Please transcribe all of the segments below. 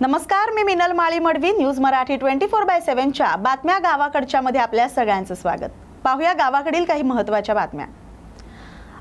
नमस्कार, मी मिनल माळी मडवी. न्यूज मराठी 24/7 च्या बातम्या गावाकडच्या मध्ये आपल्या सगळ्यांचं स्वागत. पाहूया गावाकडील काही महत्त्वाच्या बातम्या.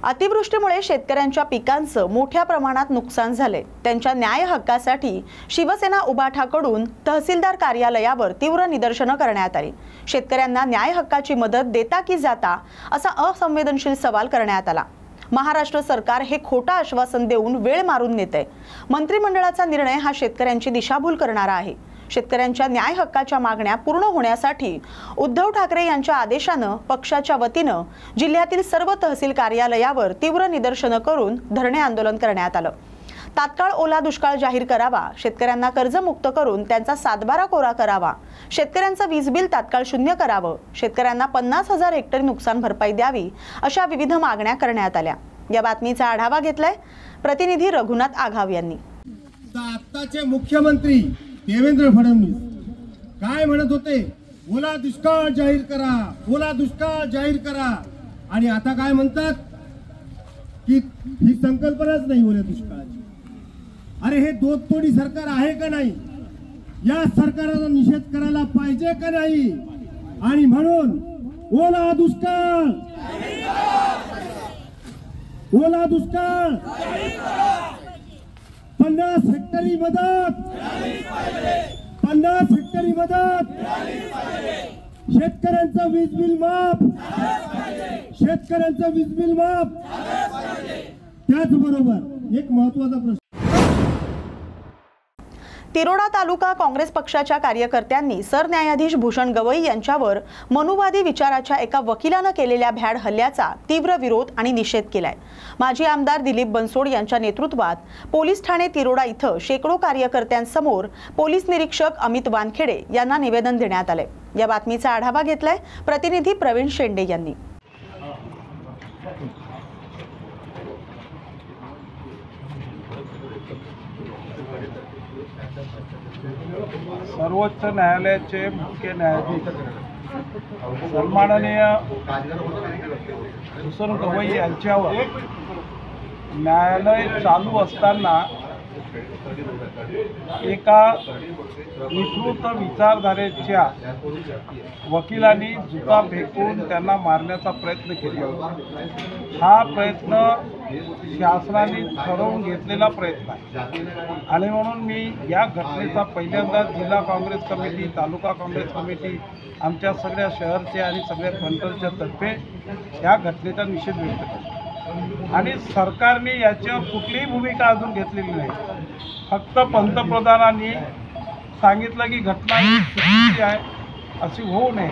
अतिवृष्टीमुळे शेतकऱ्यांच्या पिकांचं मोठ्या प्रमाणात नुकसान झाले. त्यांच्या न्याय हक्कासाठी शिवसेना उबाठाकडून तहसीलदार कार्यालयावर तीव्र निदर्शनं करण्यात आली. शेतकऱ्यांना न्याय हक्काची मदत देता की जाता असा असंवेदनशील सवाल करण्यात आला. महाराष्ट्र सरकार हे खोटा आश्वासन देऊन वेळ मारून नेते. मंत्रिमंडळाचा निर्णय हा शेतकऱ्यांची दिशाभूल करणारा आहे. शेतकऱ्यांच्या न्याय हक्काच्या मागण्या पूर्ण होण्यासाठी उद्धव ठाकरे यांच्या आदेशानं पक्षाच्या वतीनं जिल्ह्यातील सर्व तहसील कार्यालयावर तीव्र निदर्शनं करून धरणे आंदोलन करण्यात आलं. तात्काळ ओला दुष्काळ जाहीर करावा, शेतकऱ्यांना कर्जमुक्त करून त्यांचा सातबारा कोरा करावा, शेतकऱ्यांचं वीज बिल तात्काळ शून्य करावं, शेतकऱ्यांना 50,000 हेक्टर नुकसान भरपाई द्यावी अशा विविध मागण्या करण्यात आल्या. या बातमीचा आढावा घेतलाय प्रतिनिधी रघुनाथ आघाव यांनी. आताचे मुख्यमंत्री देवेंद्र फडणवीस काय म्हणत होते? ओला दुष्काळ जाहीर करा, ओला दुष्काळ जाहीर करा. आणि आता काय म्हणतात की ही संकल्पनाच नाही ओल्या दुष्काळाची. अरे हे दोतोडी सरकार आहे का नाही? या सरकारचा निषेध करायला पाहिजे का नाही? आणि म्हणून ओला दुष्काळ, ओला दुष्काळ, 50 हेक्टरी मदत, 50 हेक्टरी मदत, शेतकऱ्यांचं वीज बिल माफ, शेतकऱ्यांचं वीज बिल माफ. त्याचबरोबर एक महत्वाचा प्रश्न, तिरोडा तालुका काँग्रेस पक्षाच्या कार्यकर्त्यांनी सरन्यायाधीश भूषण गवई यांच्यावर मनुवादी विचाराच्या एका वकिलानं केलेल्या भ्याड हल्ल्याचा तीव्र विरोध आणि निषेध केलाय. माजी आमदार दिलीप बनसोड यांच्या नेतृत्वात पोलीस ठाणे तिरोडा इथं शेकडो कार्यकर्त्यांसमोर पोलीस निरीक्षक अमित वानखेडे यांना निवेदन देण्यात आले. या बातमीचा आढावा घेतलाय प्रतिनिधी प्रवीण शेंडे यांनी. सर्वोच्च न्यायालयाचे मुख्य न्यायाधीश सन्माननीय भूषण गवई यांच्यावर न्यायालय चालू असताना एका विकृत विचारधारेच्या वकिलांनी जुता फेकून त्यांना मारण्याचा प्रयत्न केला. हा प्रयत्न शासनाने ठरवून घेतलेला प्रयत्न आहे आणि म्हणून मी या घटनेचा पहिल्यांदा जिल्हा काँग्रेस कमिटी, तालुका काँग्रेस कमिटी, आमच्या सगळ्या शहरचे आणि सगळ्या फ्रंटलच्या तर्फे या घटनेचा निषेध व्यक्त करतो. आणि सरकारने याच्यावर कुठलीही भूमिका अजून घेतलेली नाही. फक्त पंतप्रधानांनी सांगितलं की घटना ही चुकीची आहे, अशी होऊ नये.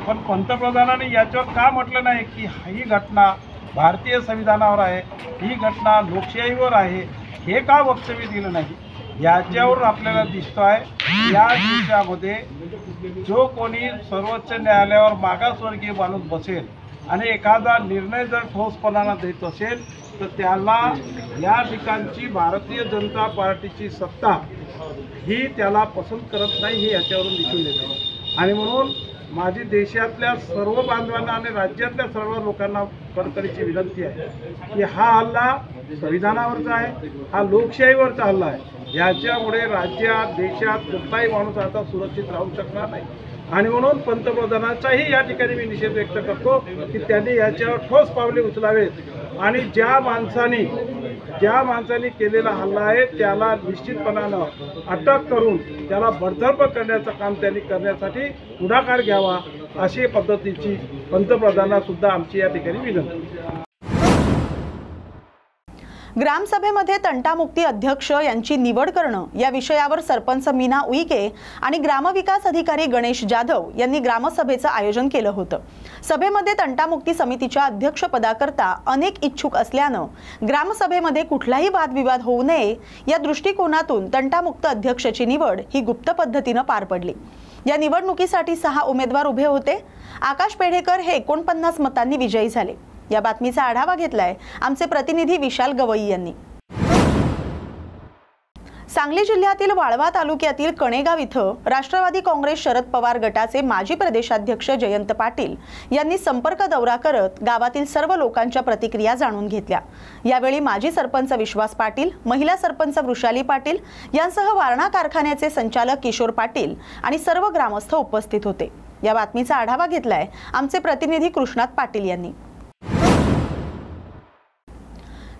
पण पंतप्रधानांनी याच्यावर का म्हटलं नाही की ही घटना भारतीय संविधानावर आहे, ही घटना लोकशाहीवर आहे, हे का वक्तव्य दिलं नाही? याच्यावर आपल्याला दिसतो आहे या दिवसामध्ये जो कोणी सर्वोच्च न्यायालयावर मागासवर्गीय माणूस बसेल आणि एखादा निर्णय जर ठोसपणानं देत असेल तर त्याला या ठिकाणची भारतीय जनता पार्टीची सत्ता ही त्याला पसंत करत नाही, हे याच्यावरून दिसून येते. आणि म्हणून माझी देशातल्या सर्व बांधवांना आणि राज्यातल्या सर्व लोकांना कडकडीची विनंती आहे की हा हल्ला संविधानावरचा आहे, हा लोकशाहीवरचा हल्ला आहे. याच्यामुळे राज्यात देशात कुठलाही माणूस आता सुरक्षित राहू शकणार नाही. आणि म्हणून पंतप्रधानांचाही या ठिकाणी मी निषेध व्यक्त करतो की त्यांनी याच्यावर ठोस पावले उचलावेत आणि ज्या माणसाने केलेला हल्ला आहे त्याला निश्चितपणानं अटक करून त्याला बडतर्फ करण्याचं काम त्यांनी करण्यासाठी पुढाकार घ्यावा, अशी पद्धतीची पंतप्रधानांना सुद्धा आमची या ठिकाणी विनंती. ग्रामसभेमध्ये तंटामुक्ती अध्यक्ष यांची निवड करणं या विषयावर सरपंच मीना उईके आणि ग्रामविकास अधिकारी गणेश जाधव यांनी ग्रामसभेचं आयोजन केलं होतं. सभेमध्ये तंटामुक्ती समितीच्या अध्यक्षपदाकरता अनेक इच्छुक असल्यानं ग्रामसभेमध्ये कुठलाही वादविवाद होऊ नये या दृष्टिकोनातून तंटामुक्त अध्यक्षाची निवड ही गुप्त पद्धतीनं पार पडली. या निवडणुकीसाठी 6 उमेदवार उभे होते. आकाश पेढेकर हे 49 मतांनी विजयी झाले. या बातमीचा आढावा घेतलाय आमचे प्रतिनिधी विशाल गवई यांनी. सांगली जिल्ह्यातील वाळवा तालुक्यातील कणेगाव इथं राष्ट्रवादी काँग्रेस शरद पवार गटाचे माजी प्रदेशाध्यक्ष जयंत पाटील यांनी संपर्क दौरा करत गावातील सर्व लोकांच्या प्रतिक्रिया जाणून घेतल्या। यावेळी माजी सरपंच विश्वास पाटील, महिला सरपंच वृषाली पाटील यांसह वारणा कारखान्याचे संचालक किशोर पाटील आणि सर्व ग्रामस्थ उपस्थित होते। या बातमीचा आढावा घेतलाय आमचे प्रतिनिधी कृष्णात पाटील यांनी।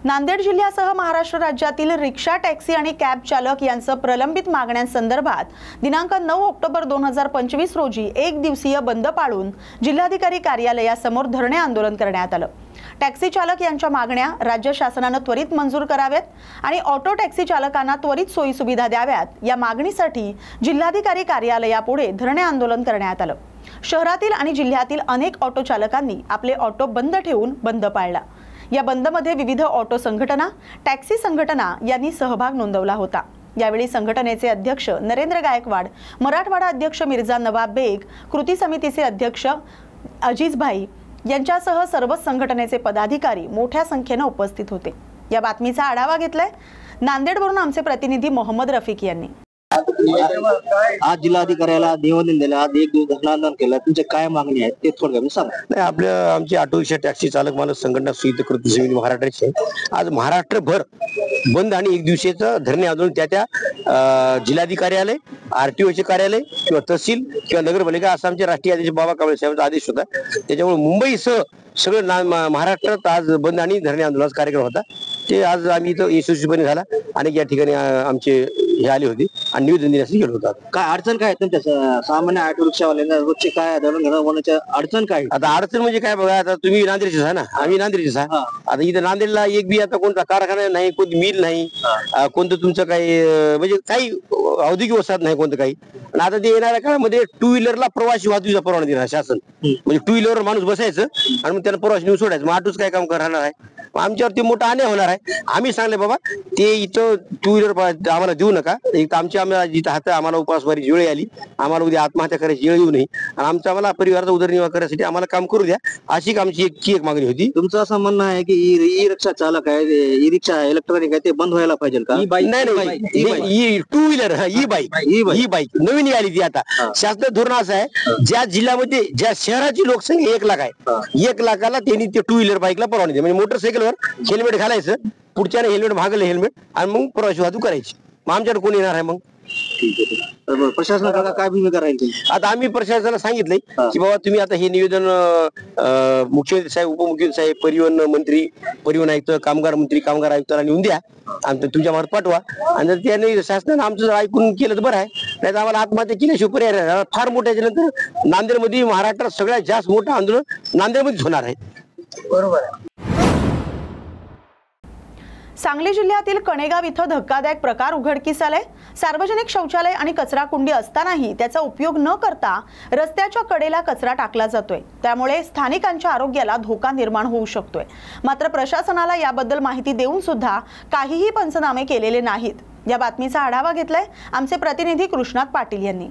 नांदेड जिल्ह्यासह महाराष्ट्र राज्यातील रिक्षा, टॅक्सी आणि कॅब चालक यांचं प्रलंबित मागण्यांसंदर्भात दिनांक 9 ऑक्टोबर 2025 रोजी एक दिवसीय बंद पाळून जिल्हाधिकारी कार्यालयासमोर धरणे आंदोलन करण्यात आलं। टॅक्सी चालक यांच्या मागण्या राज्य शासनाने त्वरित मंजूर कराव्यात आणि ऑटो टॅक्सी चालकांना त्वरित सोयी सुविधा द्याव्यात या मागणीसाठी जिल्हाधिकारी कार्यालयापुढे धरणे आंदोलन करण्यात आलं। शहरातील आणि जिल्ह्यातील अनेक ऑटो चालकांनी आपले ऑटो बंद ठेवून बंद पाळला। या बंदमध्ये विविध ऑटो संघटना, टॅक्सी संघटना यांनी सहभाग नोंदवला होता। यावेळी संघटनेचे अध्यक्ष नरेंद्र गायकवाड, मराठवाडा अध्यक्ष मिर्झा नवाब बेग, कृती समितीचे अध्यक्ष अजीज भाई यांच्यासह सर्वच संघटनेचे पदाधिकारी मोठ्या संख्येने उपस्थित होते। या बातमीचा आढावा घेतलाय नांदेडवरून आमचे प्रतिनिधी मोहम्मद रफिक यांनी। आज जिल्हाधिकाऱ्याला निवेदन दिलं, आज एक दिवस धरणे आंदोलन केलं, तुमचे काय मागणी आहे ते थोडक्यात सांगा। नाही, आमची ऑटो रिक्षा टॅक्सी चालक मालक संघटना संयुक्त कृती समिती महाराष्ट्राची आज महाराष्ट्रभर बंद आणि एक दिवसाचं धरणे आंदोलन त्या जिल्हाधिकार्यालय, आरटीओचे कार्यालय किंवा तहसील किंवा नगरपालिका असं आमचे राष्ट्रीय अध्यक्ष बाबा कांबळे साहेबांचा आदेश होता। त्याच्यामुळे मुंबईसह सगळं महाराष्ट्रात आज बंद आणि धरणे आंदोलनाचा कार्यक्रम होता। ते आज आम्ही इथं यशस्वीपणे झाला। अनेक या ठिकाणी आमचे हे आले होते आणि निवेदन देण्यासाठी गेलो होता। काय अडचण काय तुमच्या सामान्य ऑटो रिक्षावाल्यांना रोजचे काय धरण घेणं होण्याच्या अडचण काय? आता अडचण म्हणजे काय बघा, आता तुम्ही नांदेडचेच आहे ना, आम्ही नांदेडचेच आहे। आता इथं नांदेडला एक बी आता कोणता कारखाना नाही, कोणती मिल नाही, कोणतं तुमचं काही म्हणजे काही औद्योगिक वसाहत नाही कोणतं काही। आणि आता ते येणाऱ्या काळामध्ये टू व्हीलरला प्रवासी वाहतुकीचा परवाना देणार शासन, म्हणजे टू व्हीलरवर माणूस बसायचं आणि मग त्याला प्रवासी नेऊन सोडायचं। मग ऑटोच काय काम करणार आहे? आमच्यावरती मोठा अन्याय होणार आहे। आम्ही सांगले बाबा ते इथं टू व्हीलर आम्हाला देऊ नका, आम्हाला जिथं हात आम्हाला उपवासवारी वेळ आली, आम्हाला उद्या आत्महत्या करायची वेळ येऊ नये आणि आम्हाला परिवाराचा उदरनिर्वाह करण्यासाठी आम्हाला काम करू द्या, अशी आमची एक मागणी होती। तुमचं असं म्हणणं आहे की ई रिक्षा चालक आहे, ई रिक्षा इलेक्ट्रॉनिक आहे, ते बंद व्हायला पाहिजे का? नाही, टू व्हीलर ई बाईक नवीन आली ती आता। शासन धोरण असं आहे, ज्या जिल्ह्यामध्ये ज्या शहराची लोकसंख्या 1 लाख आहे, 1 लाखाला त्यांनी ते टू व्हीलर बाईकला परवानगी द्या। म्हणजे मोटरसायकलवर हेल्मेट घालायचं, पुढच्याने हेल्मेट भागलं हेल्मेट आणि मग प्रवासी वाहतूक करायची। मग आमच्याकडे कोण येणार आहे? मग प्रशासनाला काय भूमिका राहील? आता आम्ही प्रशासनाला सांगितलंय की बाबा तुम्ही आता हे निवेदन मुख्यमंत्री साहेब, उपमुख्यमंत्री साहेब, परिवहन मंत्री, परिवहन आयुक्त, कामगार मंत्री, कामगार आयुक्तांना नेऊन द्या आणि तुमच्या मार्फत पाठवा। आणि जर त्याने शासनाने आमचं ऐकून केलं तर बरं आहे, नाही तर आम्हाला आत्महत्या केल्याशिवाय पर्याय नाही। फार मोठ्या नंतर नांदेडमध्ये महाराष्ट्रात सगळ्यात जास्त मोठं आंदोलन नांदेडमध्येच होणार आहे। बरोबर आहे। सांगली जिल्ह्यातील कणेगाव इथं धक्कादायक प्रकार उघडकीस आलाय। सार्वजनिक शौचालय आणि कचरा कुंडी असतानाही त्याचा उपयोग न करता रस्त्याच्या कडेला कचरा टाकला जातोय, त्यामुळे स्थानिकांच्या आरोग्याला धोका निर्माण होऊ शकतोय। मात्र प्रशासनाला याबद्दल माहिती देऊन सुद्धा काहीही पंचनामे केलेले नाहीत। या बातमीचा आढावा घेतलाय आमचे प्रतिनिधी कृष्णात पाटील यांनी।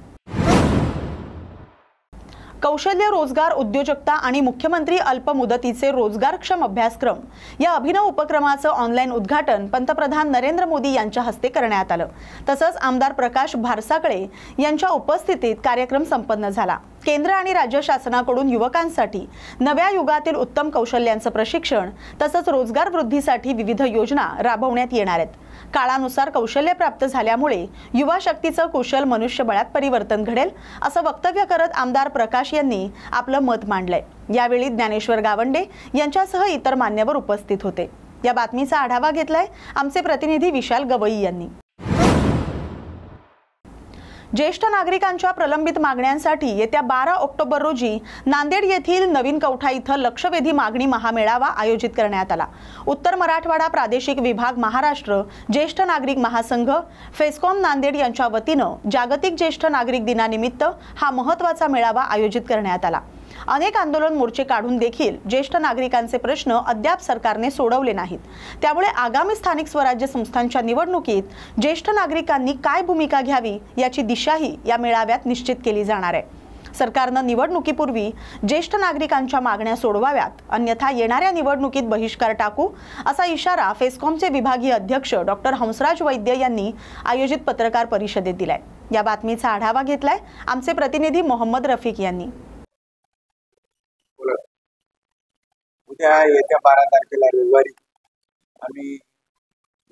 कौशल्य रोजगार उद्योजकता आणि मुख्यमंत्री अल्पमुदतीचे रोजगारक्षम अभ्यासक्रम या अभिनव उपक्रमाचं ऑनलाईन उद्घाटन पंतप्रधान नरेंद्र मोदी यांच्या हस्ते करण्यात आलं। तसंच आमदार प्रकाश भारसाकळे यांच्या उपस्थितीत कार्यक्रम संपन्न झाला। केंद्र आणि राज्य शासनाकडून युवकांसाठी नव्या युगातील उत्तम कौशल्यांचं प्रशिक्षण तसंच रोजगार वृद्धीसाठी विविध योजना राबवण्यात येणार आहेत। काळानुसार कौशल्य प्राप्त झाल्यामुळे युवा शक्तीचं कुशल मनुष्यबळात परिवर्तन घडेल असं वक्तव्य करत आमदार प्रकाश यांनी आपलं मत मांडलंय। यावेळी ज्ञानेश्वर गावंडे यांच्यासह इतर मान्यवर उपस्थित होते। या बातमीचा आढावा घेतलाय आमचे प्रतिनिधी विशाल गवई यांनी। ज्येष्ठ नागरिकांच्या प्रलंबित मागण्यांसाठी येत्या 12 ऑक्टोबर रोजी नांदेड येथील नवीन कवठा इथं लक्षवेधी मागणी महामेळावा आयोजित करण्यात आला। उत्तर मराठवाडा प्रादेशिक विभाग महाराष्ट्र ज्येष्ठ नागरिक महासंघ फेस्कॉम नांदेड यांच्या वतीनं जागतिक ज्येष्ठ नागरिक दिनानिमित्त हा महत्त्वाचा मेळावा आयोजित करण्यात आला। अनेक आंदोलन मोर्चे काढून देखील ज्येष्ठ नागरिकांचे प्रश्न अद्याप सरकारने सोडवले नाहीत। त्यामुळे आगामी स्थानिक स्वराज्य संस्थांच्या निवडणुकीत ज्येष्ठ नागरिकांनी काय भूमिका घ्यावी याची दिशाही या मेळाव्यात निश्चित केली जाणार आहे। सरकारनं निवडणुकीपूर्वी ज्येष्ठ नागरिकांच्या मागण्या सोडवाव्यात, अन्यथा येणाऱ्या निवडणुकीत बहिष्कार टाकू असा इशारा फेस्कॉमचे विभागीय अध्यक्ष डॉक्टर हंसराज वैद्य यांनी आयोजित पत्रकार परिषदेत दिलाय। या बातमीचा आढावा घेतलाय आमचे प्रतिनिधी मोहम्मद रफिक यांनी। उद्या येत्या 12 तारखेला रविवारी आम्ही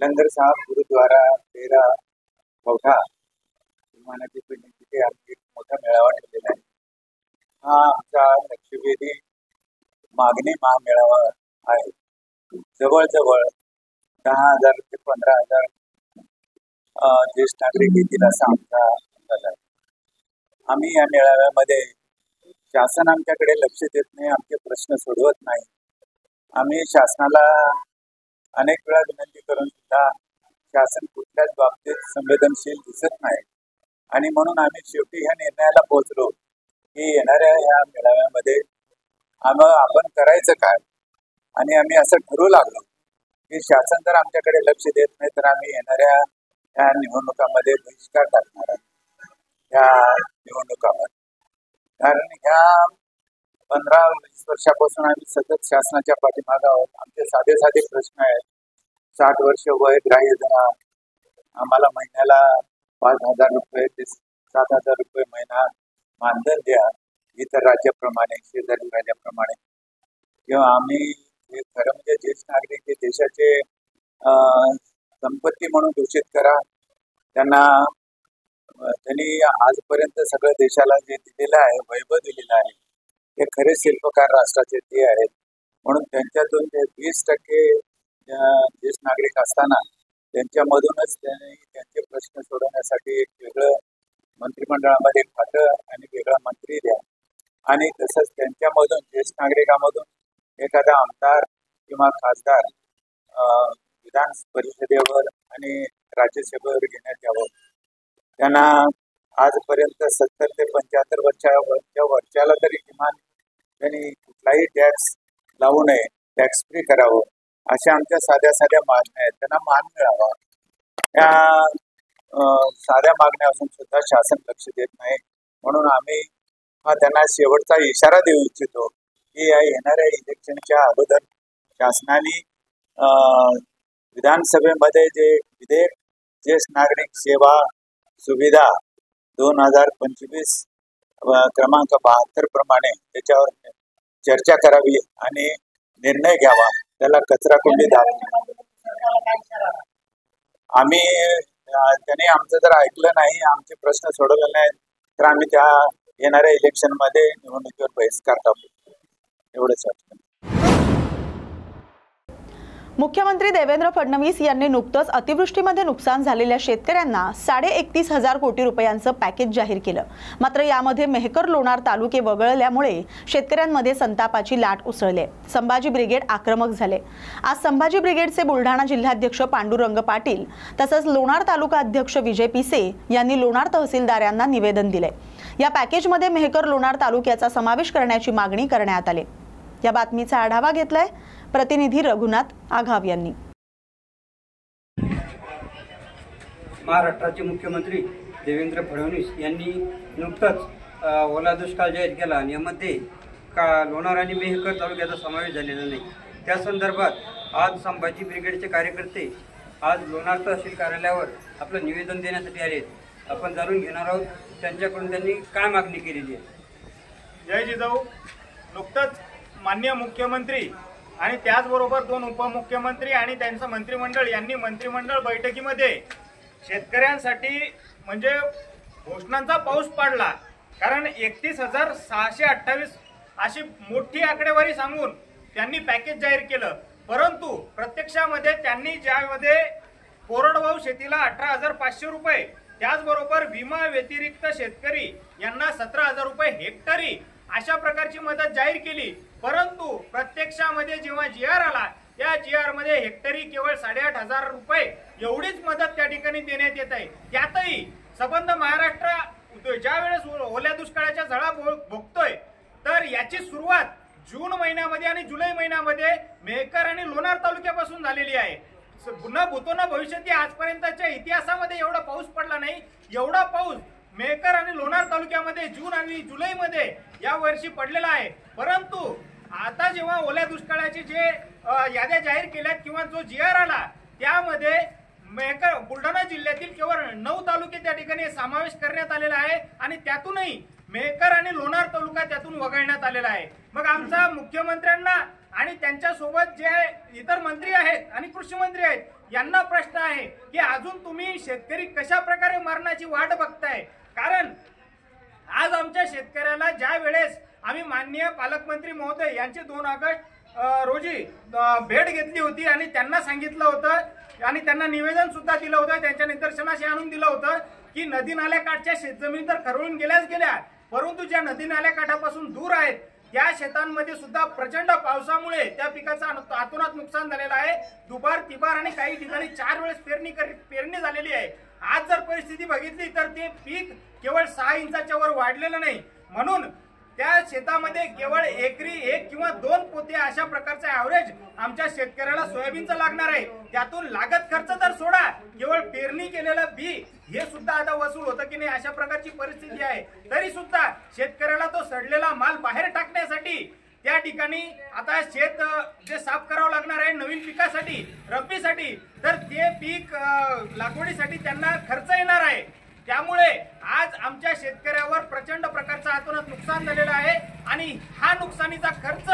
लंगर साहब गुरुद्वारा तेरा पवठा विमानाची पिंडी तिथे आम्ही एक मोठा मेळावा ठेवलेला आहे। हा आमचा लक्षवेधी मागणी महामेळावा आहे। जवळजवळ 10,000 ते 15,000 ज्येष्ठ नागरिक येतील असा आमचा अंदाज आहे। आम्ही या मेळाव्यामध्ये शासन आमच्याकडे लक्ष देत नाही, आमचे प्रश्न सोडवत नाही। आम्ही शासनाला अनेक वेळा विनंती करून सुद्धा शासन कुठल्याच बाबतीत संवेदनशील दिसत नाही आणि म्हणून आम्ही शेवटी ह्या निर्णयाला पोहोचलो की येणाऱ्या ह्या मेळाव्यामध्ये आपण करायचं काय, आणि आम्ही असं ठरवू लागलो की शासन जर आमच्याकडे लक्ष देत नाही तर आम्ही येणाऱ्या ह्या निवडणुकामध्ये बहिष्कार टाकणार आहोत ह्या निवडणुकामध्ये। कारण ह्या 15-20 वर्षापासून आम्ही सतत शासनाच्या पाठीमागे आहोत। आमचे साधे साधे प्रश्न आहेत। 60 वर्ष वय ग्राह्य धरा, आम्हाला महिन्याला 5,000 रुपये ते 7,000 रुपये महिना मानधन द्या इतर राज्याप्रमाणे, शेजारी राज्याप्रमाणे, किंवा आम्ही हे खरं म्हणजे ज्येष्ठ नागरिक हे देशाचे संपत्ती म्हणून घोषित करा। त्यांनी आजपर्यंत सगळं देशाला जे दिलेलं आहे, वैभव दिलेलं आहे, हे खरे शिल्पकार राष्ट्राचे ते आहेत। म्हणून त्यांच्यातून ते 20% ज्येष्ठ नागरिक असताना त्यांच्यामधूनच त्यांनी त्यांचे प्रश्न सोडवण्यासाठी एक वेगळं मंत्रिमंडळामध्ये खातं आणि वेगळा मंत्री द्या, आणि तसंच त्यांच्यामधून ज्येष्ठ नागरिकांमधून एखादा आमदार किंवा खासदार विधान परिषदेवर आणि राज्यसभेवर घेण्यात यावं। त्यांना आजपर्यंत 70 ते 75 वर्षाला तरी किमान त्यांनी कुठलाही टॅक्स लावू नये, टॅक्स फ्री करावं, अशा आमच्या साध्या साध्या मागण्या आहेत। त्यांना मान मिळावा, या साध्या मागण्या असून सुद्धा शासन लक्ष देत नाही। म्हणून आम्ही त्यांना शेवटचा इशारा देऊ इच्छितो की या येणाऱ्या इलेक्शनच्या अगोदर शासनाने विधानसभेमध्ये जे विधेयक ज्येष्ठ नागरिक सेवा सुविधा 2025 क्रमांक 72 प्रमाणे त्याच्यावर चर्चा करावी आणि निर्णय घ्यावा, त्याला कचरा कुंडी द्यावी। आम्ही त्यांनी आमचं जर ऐकलं नाही, आमचे प्रश्न सोडवले नाही, तर आम्ही त्या येणाऱ्या इलेक्शनमध्ये निवडणुकीवर बहिष्कार टाकू, एवढंच वाटतं। मुख्यमंत्री देवेंद्र फडणवीस यांनी नुकतंच अतिवृष्टीमध्ये नुकसान झालेल्या शेतकऱ्यांना 31,500 कोटी रुपयांचं पॅकेज जाहीर केलं। मात्र यामध्ये मेहकर लोणार तालुके वगळल्यामुळे शेतकऱ्यांमध्ये संतापाची लाट उसळली। संभाजी ब्रिगेड आक्रमक झाले। आज संभाजी ब्रिगेडचे बुलढाणा जिल्हाध्यक्ष पांडुरंग पाटील तसंच लोणार तालुका अध्यक्ष विजय पिसे यांनी लोणार तहसीलदारांना निवेदन दिले। या पॅकेजमध्ये मेहकर लोणार तालुक्याचा समावेश करण्याची मागणी करण्यात आली। या बातमीचा आढावा घेतलाय प्रतिनिधी रघुनाथ आघाव यांनी। महाराष्ट्राचे मुख्यमंत्री देवेंद्र फडणवीस यांनी नुकताच ओला दुष्काळ जाहीर केला आणि यामध्ये लोणार आणि मेहकर तालुक्याचा समावेश झालेला नाही। त्या संदर्भात आज संभाजी ब्रिगेडचे कार्यकर्ते आज लोणार तहसील कार्यालयावर आपलं निवेदन देण्यासाठी आले। आपण जाणून घेणार आहोत त्यांच्याकडून त्यांनी काय मागणी केलेली आहे। जय जिजाऊ। नुकतंच माननीय मुख्यमंत्री आणि त्याचबरोबर 2 उपमुख्यमंत्री आणि त्यांचं मंत्रिमंडळ यांनी मंत्रिमंडळ बैठकीमध्ये शेतकऱ्यांसाठी म्हणजे घोषणांचा पाऊस पाडला। कारण 31,628 अशी मोठी आकडेवारी सांगून त्यांनी पॅकेज जाहीर केलं, परंतु प्रत्यक्षामध्ये त्यांनी ज्यामध्ये कोरडवाहू शेतीला 18,500 रुपये, त्याचबरोबर विमा व्यतिरिक्त शेतकरी यांना 17,000 रुपये हेक्टरी अशा प्रकारची मदत जाहीर केली। परंतु प्रत्यक्षामध्ये जेव्हा GR आला, त्या GR मध्ये हेक्टरी केवळ 8,500 रुपये एवढीच मदत त्या ठिकाणी देण्यात येत आहे। त्यातही संबंध महाराष्ट्र ज्या वेळेस ओल्या दुष्काळाच्या झळा भोगतोय, तर याची सुरुवात जून महिन्यामध्ये आणि जुलै महिन्यामध्ये मेहकर आणि लोणार तालुक्यापासून झालेली आहे। पुन्हा भूतो न भविष्यती आजपर्यंतच्या इतिहासामध्ये एवढा पाऊस पडला नाही। एवढा पाऊस मेहकर आणि लोणार तालुक्यामध्ये जून आणि जुलैमध्ये या वर्षी पडलेला आहे. परंतु आता जेव्हा ओल्या दुष्काळाचे जे याद्या जाहीर केल्यात किंवा जो GR आला त्यामध्ये मेहकर बुलढाणा जिल्ह्यातील केवळ 9 तालुके त्या ठिकाणी समावेश करण्यात आलेला आहे आणि त्यातूनही मेहकर आणि लोणार तालुका त्यातून वगळण्यात आलेला आहे. मग आमचा मुख्यमंत्र्यांना आणि त्यांच्या सोबत जे इतर मंत्री आहेत आणि कृषी मंत्री आहेत यांना प्रश्न आहे की अजून तुम्ही शेतकरी कशा प्रकारे मरणाची वाट बघताय. कारण आज आमच्या शेतकऱ्याला ज्या वेळेस आम्ही माननीय पालकमंत्री महोदय यांची 2 ऑगस्ट रोजी भेट घेतली होती आणि त्यांना सांगितलं होतं आणि त्यांना निवेदन सुद्धा दिलं होतं, त्यांच्या निदर्शनास आणून दिलं होतं की नदी नाल्याकाठच्या शेतजमीनी तर खरवून गेल्याच गेल्या, परंतु ज्या नदी नाल्याकाठापासून दूर आहेत त्या शेतांमध्ये सुद्धा प्रचंड पावसामुळे त्या पिकाचं अतोनात नुकसान झालेलं आहे. दुबार तिबार आणि काही ठिकाणी 4 वेळेस पेरणी झालेली आहे. आज जर परिस्थिती बघितली तर ते पीक केवळ 6 इंचाच्या वर वाढलेलं नाही, म्हणून त्या शेतामध्ये केवळ एकरी 1 किंवा 2 पोते अशा प्रकारचा ऍव्हरेज आमच्या शेतकऱ्याला सोयाबीनचं लागणार आहे. त्यातून लागत खर्च तर सोडा, केवळ पेरणी केलेलं बी हे सुद्धा आता वसूल होतं की नाही अशा प्रकारची परिस्थिती आहे. तरी सुद्धा शेतकऱ्याला तो सडलेला माल बाहेर टाकण्यासाठी त्या ठिकाणी आता शेत जे साफ करावं लागणार आहे नवीन पिकासाठी रब्बीसाठी, तर ते पीक लागवडीसाठी त्यांना खर्च येणार आहे. त्यामुळे आज आमच्या शेतकऱ्यावर प्रचंड प्रकारचं अतोनात नुकसान झालेलं आहे आणि हा नुकसानीचा खर्च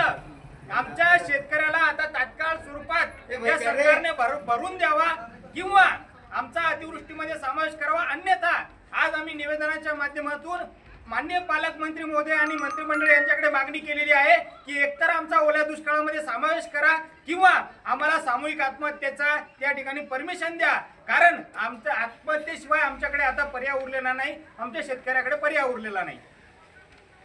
आमच्या शेतकऱ्याला आता तात्काळ स्वरूपात या सरकारने भरून द्यावा किंवा आमचा अतिवृष्टीमध्ये समावेश करावा. अन्यथा आज आम्ही निवेदनाच्या माध्यमातून माननीय पालकमंत्री महोदय आणि मंत्रिमंडळ यांच्याकडे मागणी केलेली आहे की एकतर आमचा ओल्या दुष्काळामध्ये समावेश करा किंवा आम्हाला सामूहिक आत्महत्येचा त्या ठिकाणी परमिशन द्या. कारण आमच्या आत्महत्येशिवाय आमच्याकडे आता पर्याय उरलेला नाही, आमच्या शेतकऱ्याकडे पर्याय उरलेला नाही.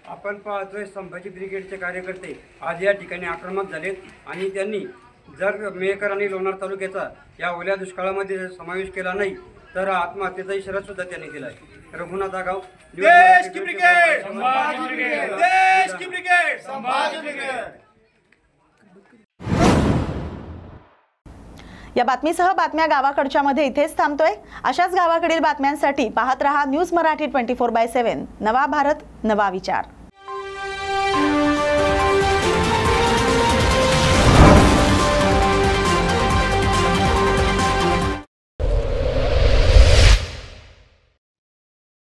आपण पाहतोय संभाजी ब्रिगेडचे कार्यकर्ते आज या ठिकाणी आक्रमक झालेत आणि त्यांनी जर मेहकर आणि लोणार तालुक्याचा या ओल्या दुष्काळामध्ये समावेश केला नाही तर आत्महत्येचा इशारा सुद्धा त्यांनी दिला आहे. रघुनाथ आगाव, देश की ब्रिगेड, संभाजी ब्रिगेड, देश की ब्रिगेड, संभाजी ब्रिगेड. या बातमीसह बातम्या गावाकडच्या मध्ये इथेच थांबतोय. अशाच गावाकडील बातम्यांसाठी पाहत रहा न्यूज मराठी 24/7. नवा भारत, नवा विचार.